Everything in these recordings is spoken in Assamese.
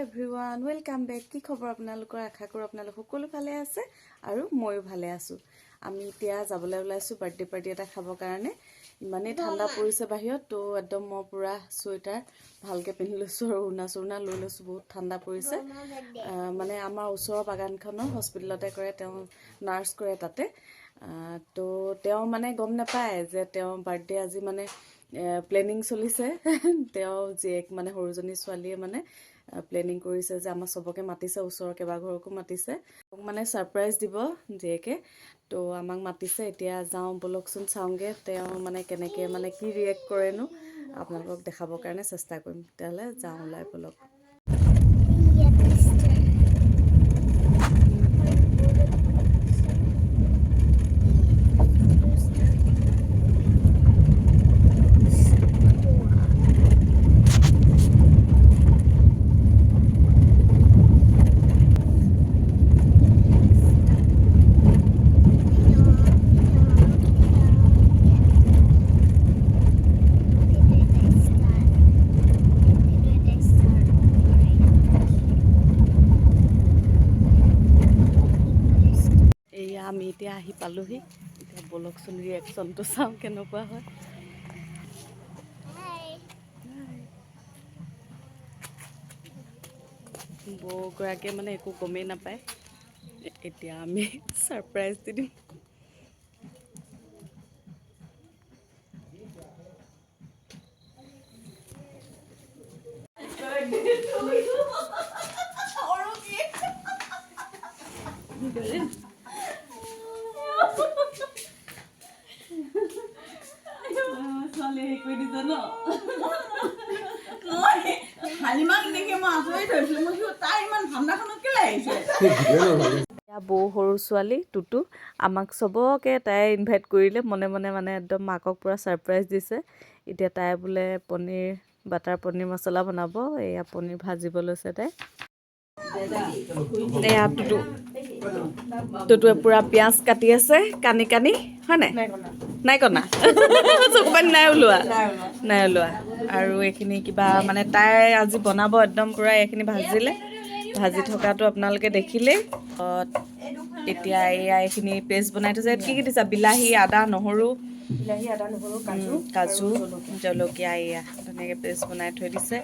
এভৰিৱান ওয়েলকাম বেক কি খবৰ আপোনালোকৰ আশা কৰো আপোনালোক সকলো ভালে আছে আৰু ময়ো ভালে আছো আমি এতিয়া যাবলৈ ওলাইছো বাৰ্থডে পাৰ্টি এটা খাবৰ কাৰণে ইমানে ঠাণ্ডা পৰিছে বাহিৰত তো একদম মই পুৰা সোয়েটাৰ ভালকে পিন্ধি লৈছো আৰু উনা লৈ লৈছো বহুত ঠাণ্ডা পৰিছে মানে আমাৰ ওচৰৰ বাগানখনৰ হস্পিটেলতে কৰে তেওঁ নাৰ্ছ কৰে তাতে তো তেওঁ মানে গম নাপায় যে তেওঁ বাৰ্থডে আজি মানে প্লেনিং চলিছে তেওঁ জেক মানে সৰুজনী ছোৱালীয়ে মানে প্লেনিং কৰিছে যে আমাৰ সবকে মাতিছে ওচৰৰ কেবা ঘৰকো মাতিছে মানে সাৰপ্ৰাইজ দিব জেকে তো আমাক মাতিছে এতিয়া যাও বলকচোন চাওঁগে তেওঁ মানে কেনেকে মানে কি ৰিয়েক্ট কৰেনো আপোনালোকক দেখাবৰ কাৰণে চেষ্টা কৰিম তেতিয়ালে যাও ওলাই বলক আমি এতিয়া আহি পালোহি এতিয়া বলকচোন ৰিয়েকচনটো চাওঁ কেনেকুৱা হয় বৌগৰাকীয়ে মানে একো গমেই নাপায় এতিয়া আমি সাৰপ্ৰাইজ দি দিম বৌ সৰু ছোৱালী টুটু আমাক সবকে তাই ইনভাইট কৰিলে মনে মনে মানে একদম মাকক পুৰা সাৰপ্ৰাইজ দিছে এতিয়া তাই বোলে পনীৰ বাটাৰ পনীৰ মছলা বনাব এয়া পনীৰ ভাজিব লৈছে তাই এয়া টুটুৱে পুৰা পিঁয়াজ কাটি আছে কানি হয় নাই কনা চকুপানী নাই ওলোৱা আৰু এইখিনি কিবা মানে তাই আজি বনাব একদম পুৰা এইখিনি ভাজি থকাটো আপোনালোকে দেখিলেই এতিয়া এয়া এইখিনি পেষ্ট বনাই থৈছে কি দিছা বিলাহী আদা নহৰু কাজু জলকীয়া এয়া ধুনীয়াকৈ পেষ্ট বনাই থৈ দিছে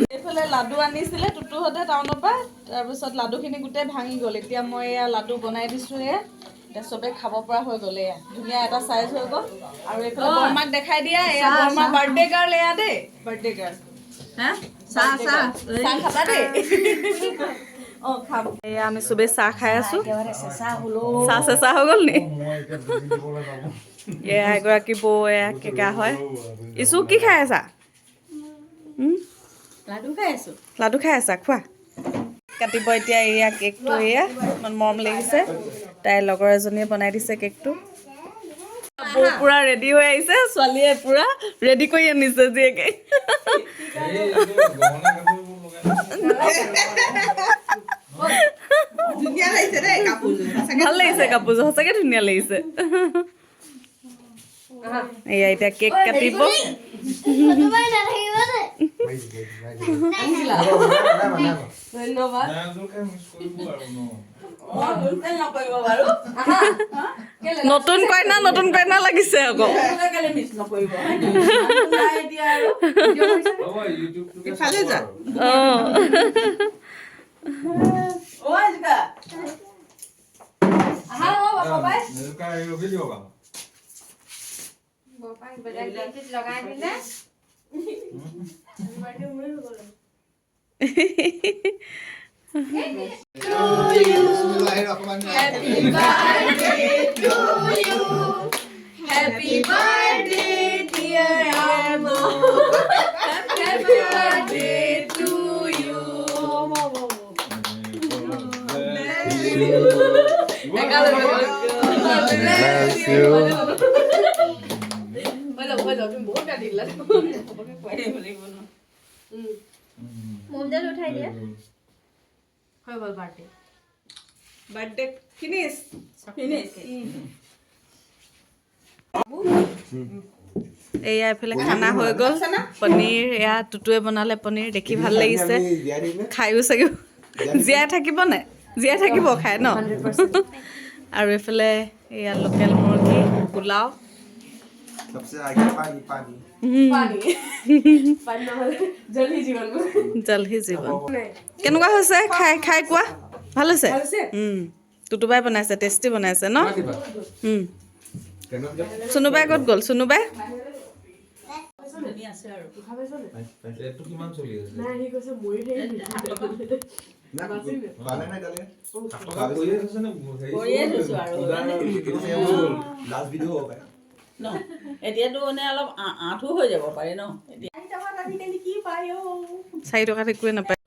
এইফালে লাডু আনিছিলে টুটুহঁতে টাউনৰ পৰা তাৰপিছত লাডুখিনি গোটেই ভাঙি গ'ল এতিয়া মই এয়া লাডু বনাই দিছো এয়া এতিয়া চবে খাব পৰা হৈ গ'ল এয়া ধুনীয়া এটা চাইজ হৈ গ'ল আৰু এইফালে বৰমাক দেখাই দিয়া এয়া বৰমা বাৰ্থডে গাৰ্ল এয়া দেই বাৰ্থডে গাৰ্ল চাহ খাবা দেই এয়া আমি চবে চাহ খাই আছো চাহ চেঁচা হৈ গ'ল নি এয়া এগৰাকী বৌ এয়া কেকা হয় ইছু কি খাই আছা লাডু খাই আছা খোৱা কাটিব এতিয়া এয়া কেকটো এয়া ইমান মৰম লাগিছে তাইৰ লগৰ এজনীয়ে বনাই দিছে কেকটো বৌ পুৰা ৰেডি হৈ আহিছে ছোৱালীয়ে পুৰা ৰেডি কৰি আনিছে জীয়েকে ভাল লাগিছে কাপোৰযোৰ সঁচাকে ধুনীয়া লাগিছে এয়া এতিয়া কেক কাটিব নতুন কইনা লাগিছে আকৌ Happy birthday, dear Amo. Happy birthday to you. Bless you. মোমজাল উঠাই দিয়া হৈ গ'ল বাৰ্থডে বাৰ্থডে ফিনিছ এয়া এইফালে খানা হৈ গ'ল পনীৰ এয়া টুটুৱে বনালে পনীৰ দেখি ভাল লাগিছে খায়ো চাগে জীয়াই থাকিব নাই জীয়াই থাকিব খাই ন আৰু এইফালে এয়া লোকেল মুৰ্গী পোলাও জলহি জীৱন কেনেকুৱা হৈছে খাই খাই কোৱা ভাল হৈছে টুটুবাই বনাইছে টেষ্টি বনাইছে ন চুনুবাই ক'ত গ'ল চুনুবাই এতিয়াতো মানে অলপ আঁঠু হৈ যাব পাৰে ন 4 টকাত একোৱে নাপায়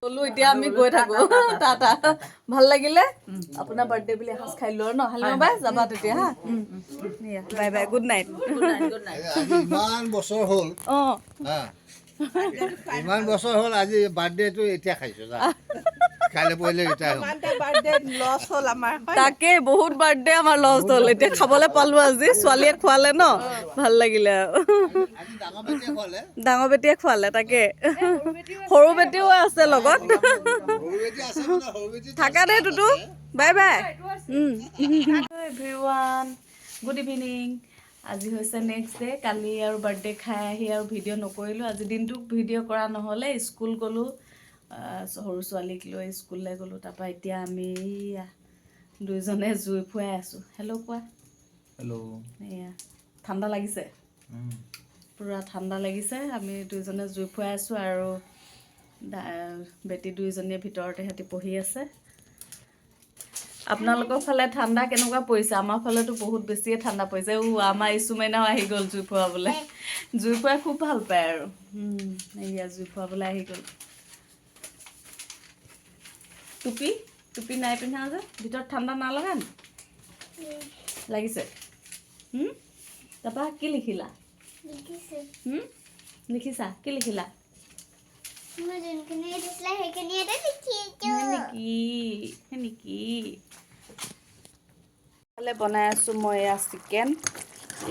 চলো এতিয়া আমি গৈ থাকো টাটা ভাল লাগিলে আপোনাৰ বাৰ্থডে বুলি এসাঁজ খাই লো ন হালিমা বাই যাবা তেতিয়া হা বাই বাই গুড নাইট ইমান বছৰ হ'ল ইমান বছৰ হ'ল আজি বাৰ্থডেটো এতিয়া খাইছো কাইলৈ পৰহিলৈ ৰিটায়াৰ তাকে বহুত বাৰ্থডে আমাৰ লছ হ'ল এতিয়া খাবলৈ পালো আজি ছোৱালীয়ে খোৱালে ন ভাল লাগিলে ডাঙৰ বেটিয়ে খোৱালে তাকে সৰু বেটিও আছে লগত থাকা দে টুটু bye bye everyone good evening আজি হৈছে নেক্সট ডে কালি আৰু বাৰ্থডে খাই আহি আৰু ভিডিঅ' নকৰিলোঁ আজি দিনটো ভিডিঅ' কৰা নহ'লে স্কুল গ'লোঁ সৰু ছোৱালীক লৈ স্কুললৈ গ'লোঁ তাৰপৰা এতিয়া আমি দুইজনে জুই ফুৱাই আছোঁ হেল্ল' কোৱা হেল্ল' এয়া ঠাণ্ডা লাগিছে পূৰা ঠাণ্ডা লাগিছে আমি দুইজনে জুই ফুৱাই আছোঁ আৰু বেটি দুইজনীয়ে ভিতৰতে সিহঁতি পঢ়ি আছে আপোনালোকৰ ফালে ঠাণ্ডা কেনেকুৱা পৰিছে আমাৰ ফালেতো বহুত বেছিয়ে ঠাণ্ডা পৰিছে আমাৰ ইছুমাইনাও আহি গ'ল জুই ফুৱাবলৈ জুই ফুৱাই খুব ভাল পায় আৰু এয়া জুই ফুৱাবলৈ আহি গ'ল টুপি টুপি নাই পিন্ধা যে ভিতৰত ঠাণ্ডা নালগা নি লাগিছে তাৰপৰা কি লিখিলা লিখিছা কি লিখিলা বনাই আছোঁ মই এয়া চিকেন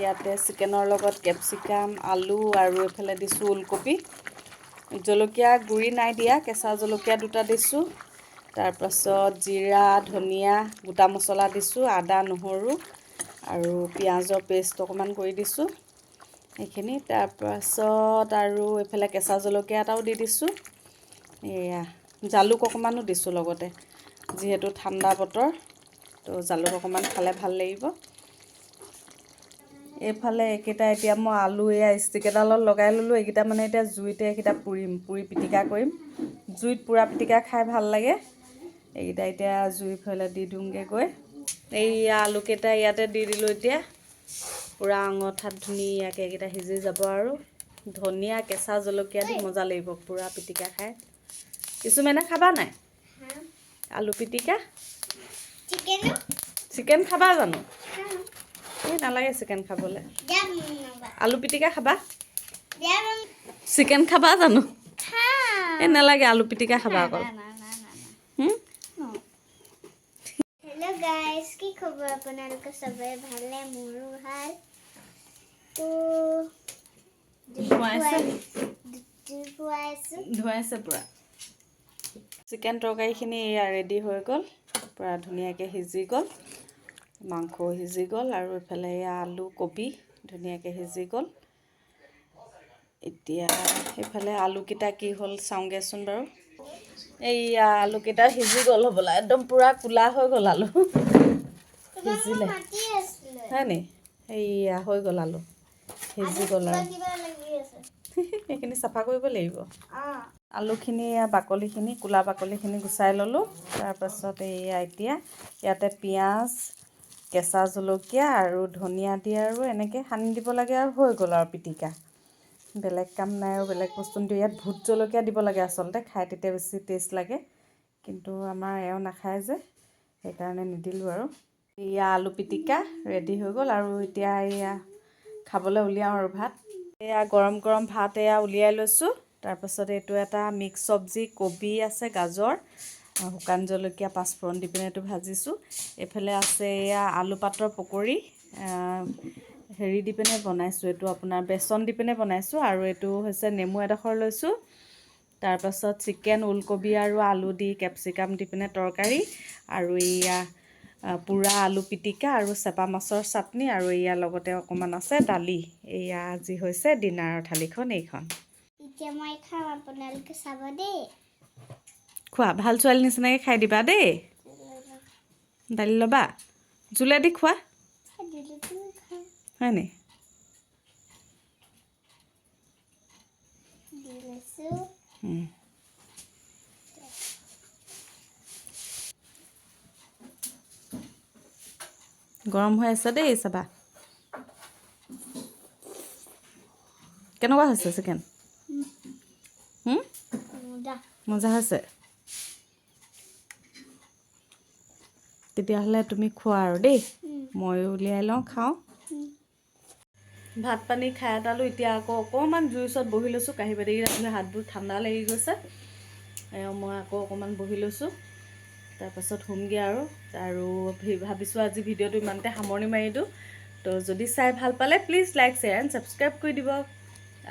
ইয়াতে চিকেনৰ লগত কেপচিকাম আলু আৰু এইফালে দিছোঁ ওলকবি জলকীয়া গুড়ি নাই দিয়া কেঁচা জলকীয়া 2টা দিছোঁ তাৰপাছত জিৰা ধনিয়া গোটা মছলা দিছোঁ আদা নহৰু আৰু পিঁয়াজৰ পেষ্ট অকণমান কৰি দিছোঁ এইখিনি তাৰপাছত আৰু এইফালে কেঁচা জলকীয়া এটাও দি দিছোঁ এয়া জালুক অকণমানো দিছোঁ লগতে যিহেতু ঠাণ্ডা বতৰ তো জালুক অকণমান খালে ভাল লাগিব এইফালে এইকেইটা এতিয়া মই আলু এয়া ষ্টিক এডালত লগাই ল'লোঁ এইকেইটা মানে এতিয়া জুইতে এইকেইটা পুৰি পিটিকা কৰিম জুইত পুৰা পিটিকা খাই ভাল লাগে এইকেইটা এতিয়া জুই ফালে দি দিওঁগৈ গৈ এইয়া আলুকেইটা ইয়াতে দি দিলোঁ এতিয়া পূৰা আঙঠাত ধুনীয়াকৈ এইকেইটা সিজি যাব আৰু ধনিয়া কেঁচা জলকীয়া দি মজা লাগিব পূৰা পিটিকা খাই কিছুমানে খাবা নাই আলু পিটিকা চিকেন খাবা জানো এই নালাগে চিকেন খাবলৈ আলু পিটিকা খাবা চিকেন খাবা জানো এই নালাগে আলু পিটিকা খাবা অকল हेलो गाइस की खबर আপোনালোক সবে ভালে মোৰো ভাল তো ধুৱাইছে পূৰা চিকেন তৰকাৰীখিনি এয়া ৰেডি হৈ গ'ল পূৰা ধুনীয়াকৈ সিজি গ'ল মাংসও সিজি গ'ল আৰু এইফালে এয়া আলু কবি ধুনীয়াকৈ সিজি গ'ল এতিয়া এইফালে আলুকেইটা কি হ'ল চাওঁগৈচোন বাৰু এইয়া আলুকেইটা সিজি গ'ল হ'বলা একদম পূৰা ক'লা হৈ গ'ল আলু সিজিলে হয় নি এইয়া হৈ গ'ল আলু সিজি গ'ল আৰু এইখিনি চাফা কৰিব লাগিব আলুখিনি বাকলিখিনি ক'লা বাকলিখিনি গুচাই ল'লোঁ তাৰপাছত এইয়া এতিয়া ইয়াতে পিঁয়াজ কেঁচা জলকীয়া আৰু ধনিয়া দি আৰু এনেকৈ সানি দিব লাগে আৰু হৈ গ'ল আৰু পিটিকা বেলেগ কাম নাই আৰু বেলেগ বস্তু নিদিওঁ ইয়াত ভোট জলকীয়া দিব লাগে আচলতে খাই তেতিয়া বেছি টেষ্ট লাগে কিন্তু আমাৰ এওঁ নাখায় যে সেইকাৰণে নিদিলোঁ আৰু। এয়া আলু পিটিকা ৰেডি হৈ গ'ল আৰু এতিয়া এয়া খাবলৈ উলিয়াওঁ আৰু ভাত। এয়া গৰম গৰম ভাত এয়া উলিয়াই লৈছোঁ। তাৰপাছত এইটো এটা মিক্স চব্জি, কবি আছে, গাজৰ, শুকান জলকীয়া, পাঁচফোৰণ দি পিনে এইটো ভাজিছোঁ। এইফালে আছে এয়া আলু পাতৰ পকৰি, হেৰি দি পিনে বনাইছোঁ, এইটো আপোনাৰ বেচন দি পিনে বনাইছোঁ। আৰু এইটো হৈছে নেমু এডোখৰ লৈছোঁ। তাৰপাছত চিকেন, ওলকবি আৰু আলু দি কেপচিকাম দি পিনে তৰকাৰী, আৰু এয়া পোৰা আলু পিটিকা আৰু চেপা মাছৰ চাটনি, আৰু এয়া লগতে অকণমান আছে দালি। এয়া আজি হৈছে ডিনাৰৰ থালিখন এইখন। এতিয়া মই খাম, আপোনালোকে চাব দেই। খোৱা, ভাল ছোৱালী নিচিনাকৈ খাই দিবা দেই। দালি ল'বা, জোলেদি খোৱা হয়নি? গৰম হৈ আছে দেই, চাবা কেনেকুৱা হৈছে চিকেন। মজা হৈছে। তেতিয়াহ'লে তুমি খোৱা আৰু দেই, ময়ো উলিয়াই লওঁ, খাওঁ। ভাত পানী খাই এটালোঁ। এতিয়া আকৌ অকণমান জুইৰ ওচৰত বহি লৈছোঁ। কাঁহী বাতিকেইটা হাতবোৰ ঠাণ্ডা লাগি গৈছে। মই আকৌ অকণমান বহি লৈছোঁ। তাৰপাছত শুমগৈ আৰু ভাবিছোঁ আজি ভিডিঅ'টো ইমানতে সামৰণি মাৰি দিওঁ। তো যদি চাই ভাল পালে please like, share and subscribe কৰি দিব।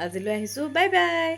আজিলৈ আহিছোঁ, বাই বাই।